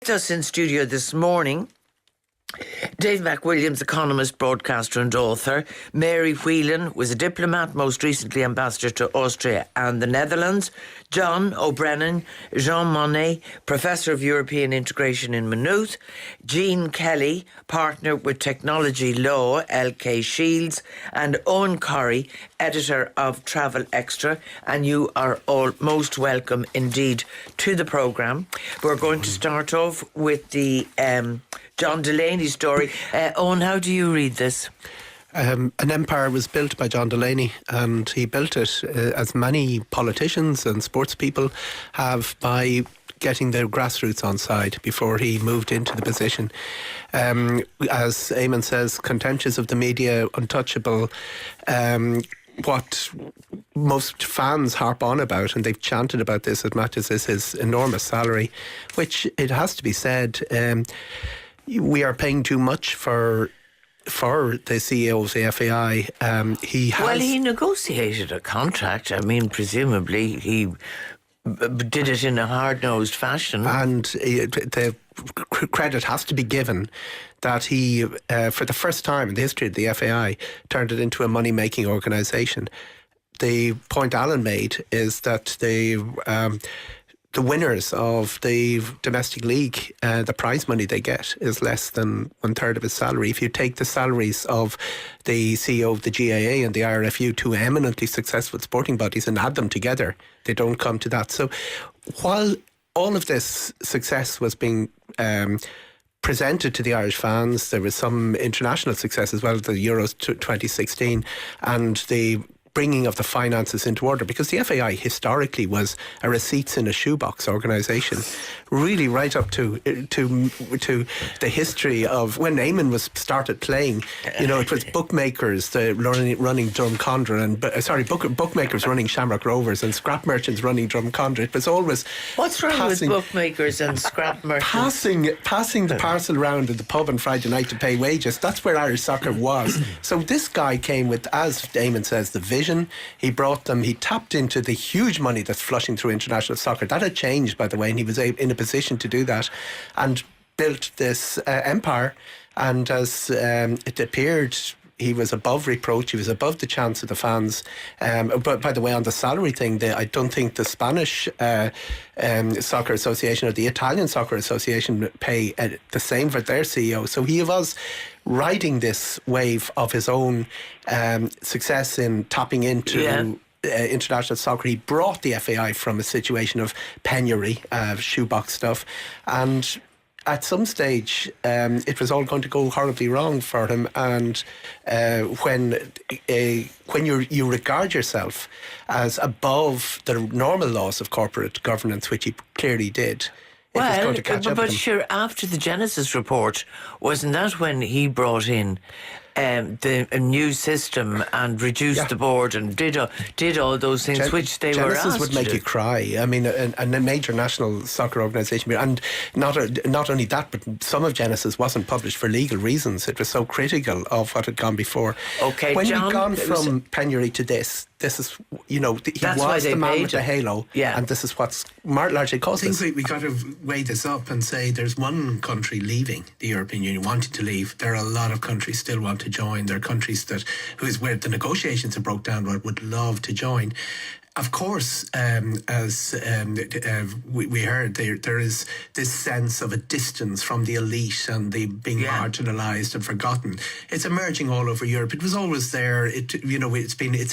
With us in studio this morning, David McWilliams, economist, broadcaster and author. Mary Whelan was a diplomat, most recently ambassador to Austria and the Netherlands. John O'Brien, Jean Monnet, Professor of European Integration in Maynooth. Jeanne Kelly, partner with Technology Law, LK Shields. And Eoghan Corry, editor of Travel Extra. And you are all most welcome indeed to the programme. We're going to start off with the John Delaney story. Eoghan, how do you read this? An empire was built by John Delaney, and he built it, as many politicians and sports people have, by getting their grassroots on side before he moved into the position. As Eamon says, contentious of the media, untouchable. What most fans harp on about, and they've chanted about this as much as this, his enormous salary, which, it has to be said, we are paying too much for the CEO of the FAI. He negotiated a contract. I mean, presumably he did it in a hard-nosed fashion. And the credit has to be given that he, for the first time in the history of the FAI, turned it into a money-making organisation. The point Alan made is that the winners of the domestic league, the prize money they get is less than 1/3 of his salary. If you take the salaries of the CEO of the GAA and the IRFU, two eminently successful sporting bodies, and add them together, they don't come to that. So while all of this success was being presented to the Irish fans, there was some international success as well, the Euros 2016, and the bringing of the finances into order, because the FAI historically was a receipts in a shoebox organisation, really right up to the history of when Eamon was started playing. You know, it was bookmakers running Drumcondra, and bookmakers running Shamrock Rovers, and scrap merchants running Drumcondra. It was always what's wrong with bookmakers and scrap merchants? Passing the parcel around in the pub on Friday night to pay wages. That's where Irish soccer was. So this guy came with, as Eamon says, the vision. He brought them, he tapped into the huge money that's flushing through international soccer. That had changed, by the way, and he was in a position to do that, and built this empire. And as it appeared, he was above reproach. He was above the chance of the fans. But by the way, on the salary thing, I don't think the Spanish Soccer Association or the Italian Soccer Association pay the same for their CEO. So he was riding this wave of his own success in tapping into international soccer. He brought the FAI from a situation of penury, shoebox stuff, and at some stage, it was all going to go horribly wrong for him. And when you regard yourself as above the normal laws of corporate governance, which he clearly did, it was going to catch up with him. Sure, after the Genesis report, wasn't that when he brought in a new system and reduced the board and did all those things which they were asked Genesis would make you cry. I mean, a major national soccer organisation, and not only that, but some of Genesis wasn't published for legal reasons. It was so critical of what had gone before. Okay, when John, we've gone from penury to this is, he was the man with the halo, and this is what's largely caused this. I think we got to weigh this up and say there's one country leaving the European Union, wanting to leave. There are a lot of countries still want to join. There are countries where the negotiations have broke down but would love to join. Of course, as we heard, there is this sense of a distance from the elite and the being marginalised and forgotten. It's emerging all over Europe. It was always there. It's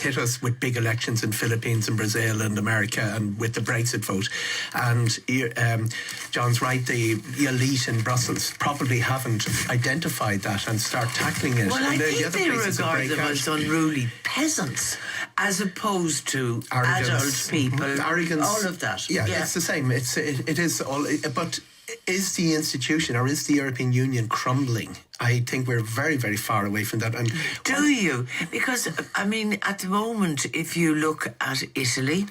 hit us with big elections in Philippines and Brazil and America, and with the Brexit vote. And John's right. The elite in Brussels probably haven't identified that and start tackling it. Well, I think they regard them as unruly peasants, as opposed to adult people, arrogance, all of that. Yeah, it's the same. It is all. But is the institution, or is the European Union crumbling? I think we're very, very far away from that. And do you? Because I mean, at the moment, if you look at Italy,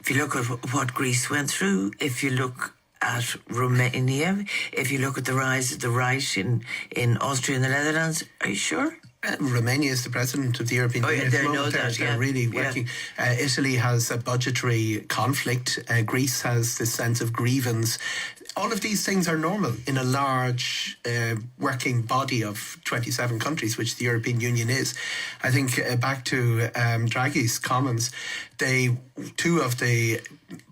if you look at what Greece went through, if you look at Romania, if you look at the rise of the right in Austria and the Netherlands, are you sure? Romania is the president of the European Union. They're really working. Italy has a budgetary conflict. Greece has this sense of grievance. all of these things are normal in a large working body of 27 countries, which the European Union is. I think back to Draghi's comments, two of the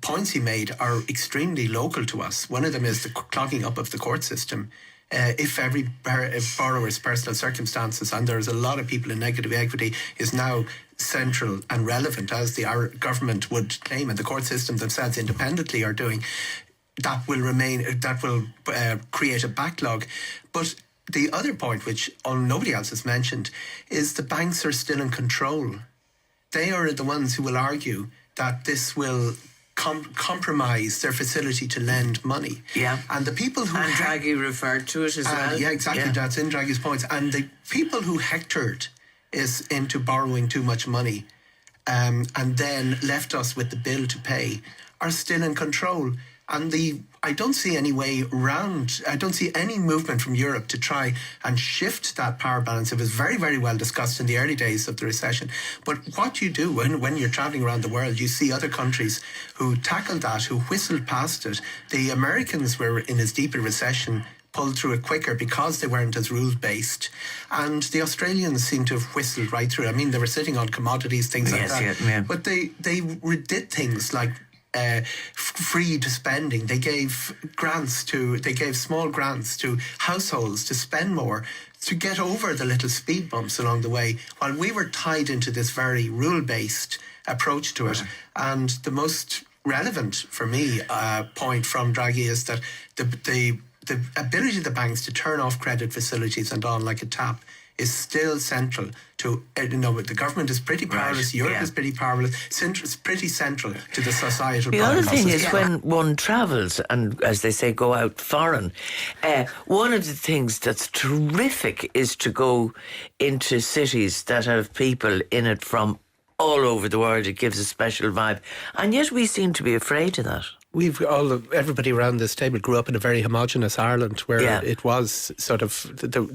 points he made are extremely local to us. One of them is the clogging up of the court system. If every borrower's personal circumstances, and there's a lot of people in negative equity, is now central and relevant, as our government would claim, and the court system themselves independently are doing, that will create a backlog. But the other point, which nobody else has mentioned, is the banks are still in control. They are the ones who will argue that this will compromise their facility to lend money. Yeah. And the people who... And Draghi referred to it as well. Yeah, exactly. Yeah. That's in Draghi's points. And the people who hectored is into borrowing too much money and then left us with the bill to pay are still in control. And I don't see any way around. I don't see any movement from Europe to try and shift that power balance. It was very, very well discussed in the early days of the recession. But what you do when you're traveling around the world, you see other countries who tackled that, who whistled past it. The Americans were in as deep a recession, pulled through it quicker because they weren't as rule-based. And the Australians seem to have whistled right through. I mean, they were sitting on commodities, things like that. Yeah. But they did things like freed spending. They gave small grants to households to spend more, to get over the little speed bumps along the way, while we were tied into this very rule-based approach to it. And the most relevant for me point from Draghi is that the ability of the banks to turn off credit facilities and on like a tap is still central to, the government is pretty powerless, Europe is pretty powerless, it's pretty central to the societal The problem. other thing is when one travels and, as they say, go out foreign, one of the things that's terrific is to go into cities that have people in it from all over the world. It gives a special vibe. And yet we seem to be afraid of that. Everybody around this table grew up in a very homogenous Ireland where it was sort of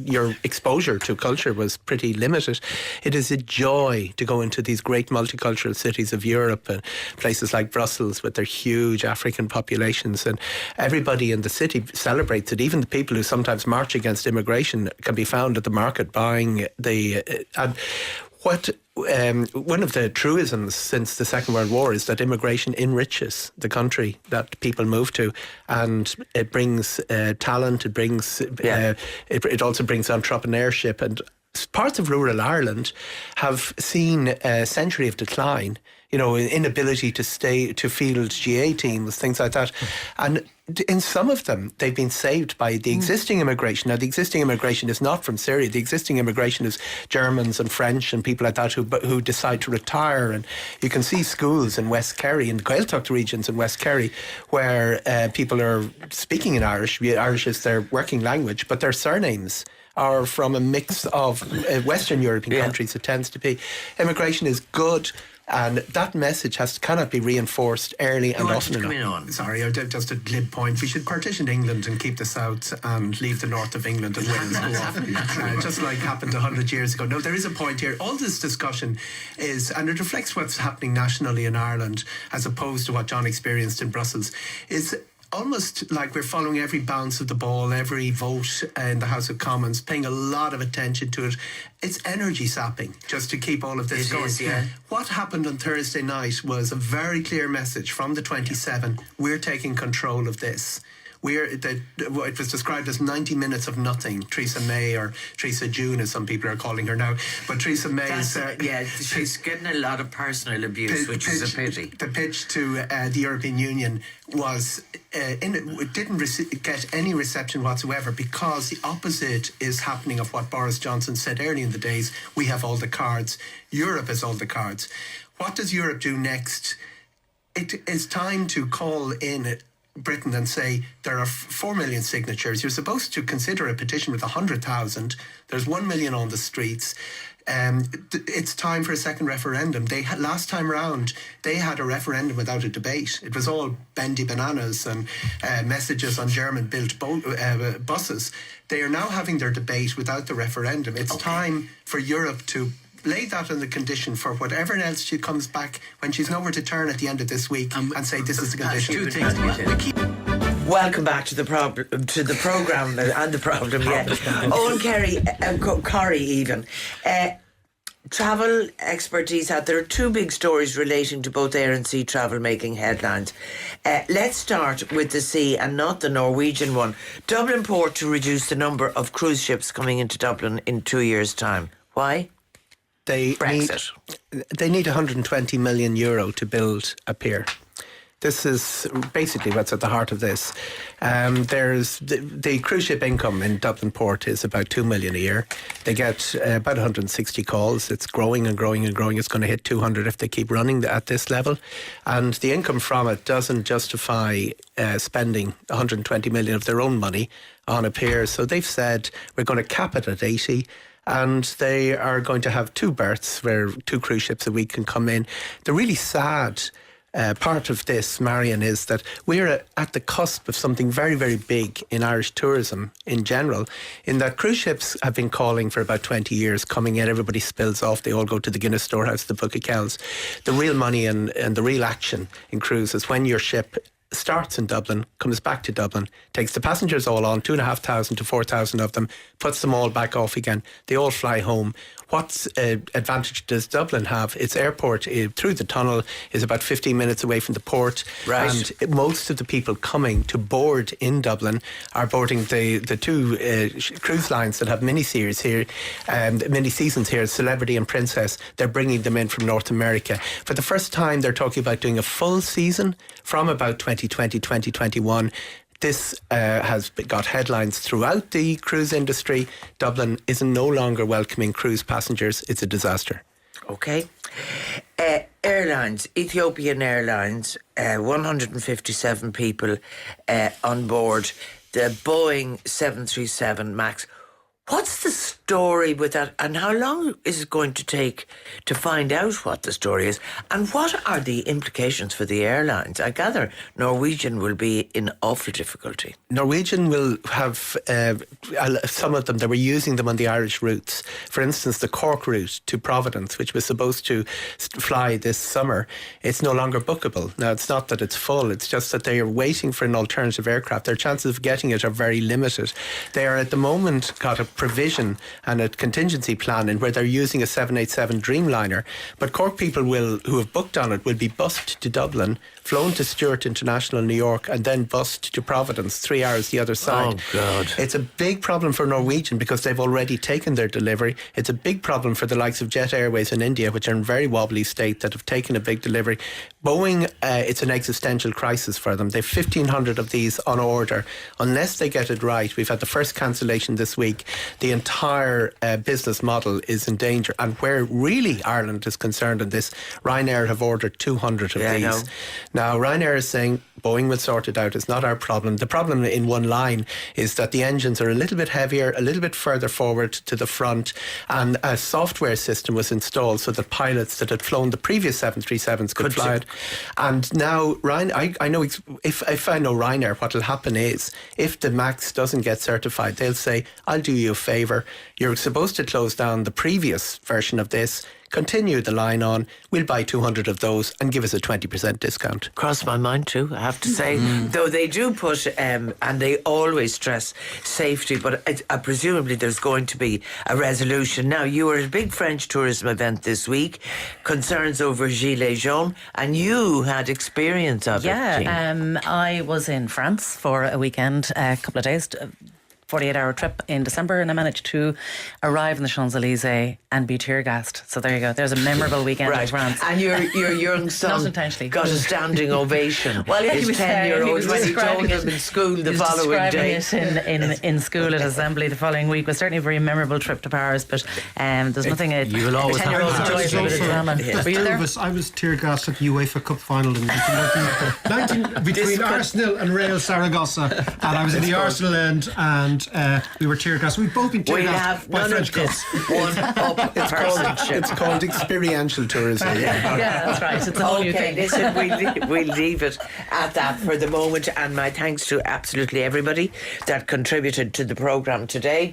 your exposure to culture was pretty limited. It is a joy to go into these great multicultural cities of Europe and places like Brussels with their huge African populations, and everybody in the city celebrates it. Even the people who sometimes march against immigration can be found at the market buying one of the truisms since the Second World War is that immigration enriches the country that people move to, and it brings talent. It brings it also brings entrepreneurship, and parts of rural Ireland have seen a century of decline. Inability to field GA teams, things like that, and in some of them, they've been saved by the existing immigration. Now, the existing immigration is not from Syria. The existing immigration is Germans and French and people like that who decide to retire. And you can see schools in West Kerry, in the Gaeltacht regions in West Kerry, where people are speaking in Irish. Irish is their working language, but their surnames are from a mix of Western European countries. It tends to be. Immigration is good. And that message cannot be reinforced early and often enough. Sorry, just a glib point. We should partition England and keep the south and leave the north of England and Wales go off. Just like happened 100 years ago. No, there is a point here. All this discussion is, and it reflects what's happening nationally in Ireland as opposed to what John experienced in Brussels, is almost like we're following every bounce of the ball, every vote in the House of Commons, paying a lot of attention to it. It's energy sapping just to keep all of this going. What happened on Thursday night was a very clear message from the 27. We're taking control of this. It was described as 90 minutes of nothing. Theresa May, or Theresa June as some people are calling her now, but Theresa May she's getting a lot of personal abuse, which is a pity. The pitch to the European Union was it didn't get any reception whatsoever, because the opposite is happening of what Boris Johnson said early in the days. We have all the cards. Europe has all the cards. What does Europe do next? It is time to call in Britain and say there are 4 million signatures. You're supposed to consider a petition with 100,000. There's 1 million on the streets. It's time for a second referendum. Last time round, they had a referendum without a debate. It was all bendy bananas and messages on German-built buses. They are now having their debate without the referendum. It's time for Europe to lay that on the condition for whatever else she comes back when she's nowhere to turn at the end of this week and say this is the condition. Two things. Welcome back to the programme and the problem. Yeah, Eoghan Corry even. Travel expertise had. There are two big stories relating to both air and sea travel making headlines. Let's start with the sea and not the Norwegian one. Dublin Port to reduce the number of cruise ships coming into Dublin in 2 years' time. Why? Brexit. They need 120 million euro to build a pier. This is basically what's at the heart of this. There's the cruise ship income in Dublin Port is about 2 million a year. They get about 160 calls. It's growing and growing and growing. It's going to hit 200 if they keep running at this level. And the income from it doesn't justify spending 120 million of their own money on a pier. So they've said we're going to cap it at 80. And they are going to have 2 berths where 2 cruise ships a week can come in. The really sad part of this, Marian, is that we're at the cusp of something very, very big in Irish tourism in general, in that cruise ships have been calling for about 20 years, coming in, everybody spills off, they all go to the Guinness Storehouse, the book of kells. The real money and the real action in cruise is when your ship starts in Dublin, comes back to Dublin, takes the passengers all on, 2,500 to 4,000 of them, puts them all back off again. They all fly home. What advantage does Dublin have? Its airport through the tunnel is about 15 minutes away from the port. Right. And most of the people coming to board in Dublin are boarding the 2 cruise lines that have mini-series here, mini-seasons here, Celebrity and Princess. They're bringing them in from North America. For the first time, they're talking about doing a full season from about 2020, 2021. This has got headlines throughout the cruise industry. Dublin is no longer welcoming cruise passengers. It's a disaster. Okay. Airlines, Ethiopian Airlines, 157 people on board the Boeing 737 MAX. What's the story with that, and how long is it going to take to find out what the story is? And what are the implications for the airlines? I gather Norwegian will be in awful difficulty. Norwegian will have some of them, they were using them on the Irish routes. For instance, the Cork route to Providence, which was supposed to fly this summer, it's no longer bookable. Now, it's not that it's full, it's just that they are waiting for an alternative aircraft. Their chances of getting it are very limited. They are at the moment got a provision and a contingency plan in where they're using a 787 Dreamliner, but Cork people who have booked on it will be bussed to Dublin, flown to Stewart International New York, and then bussed to Providence, 3 hours the other side. Oh God. It's a big problem for Norwegian because they've already taken their delivery. It's a big problem for the likes of Jet Airways in India, which are in very wobbly state, that have taken a big delivery. Boeing, it's an existential crisis for them. They've 1,500 of these on order. Unless they get it right, we've had the first cancellation this week. The entire business model is in danger. And where really Ireland is concerned in this, Ryanair have ordered 200 of these. Now, Ryanair is saying Boeing will sort it out. It's not our problem. The problem in one line is that the engines are a little bit heavier, a little bit further forward to the front, and a software system was installed so that pilots that had flown the previous 737s could fly it. And now, I know if I know Ryanair, what will happen is, if the MAX doesn't get certified, they'll say, I'll do you a favour. You're supposed to close down the previous version of this, continue the line on, we'll buy 200 of those and give us a 20% discount. Crossed my mind too, I have to say. Though they do put, and they always stress safety, but presumably there's going to be a resolution. Now, you were at a big French tourism event this week, concerns over Gilets jaunes, and you had experience of it. Yeah, I was in France for a weekend, a couple of days, 48-hour trip in December, and I managed to arrive in the Champs-Élysées and be tear-gassed. So there you go. There's a memorable weekend in France. And your young son Not intentionally. got a standing ovation. Well, yeah, he His was 10-year-old when he told describing him in school the he was following day. describing it in school at assembly the following week. It was certainly a very memorable trip to Paris, but there's nothing a You will always 10-year-old have enjoys a bit of drama. Were you there? I was tear-gassed at the UEFA Cup final in 19 between Arsenal and Real Saragossa, and I was in the Arsenal end, and we were tear-gassed. We've both been We'll tear-gassed have by none French of this Cups. one-up personship. It's called experiential tourism. Yeah, that's right. It's a whole new Okay, thing. listen, we'll leave it at that for the moment, and my thanks to absolutely everybody that contributed to the programme today.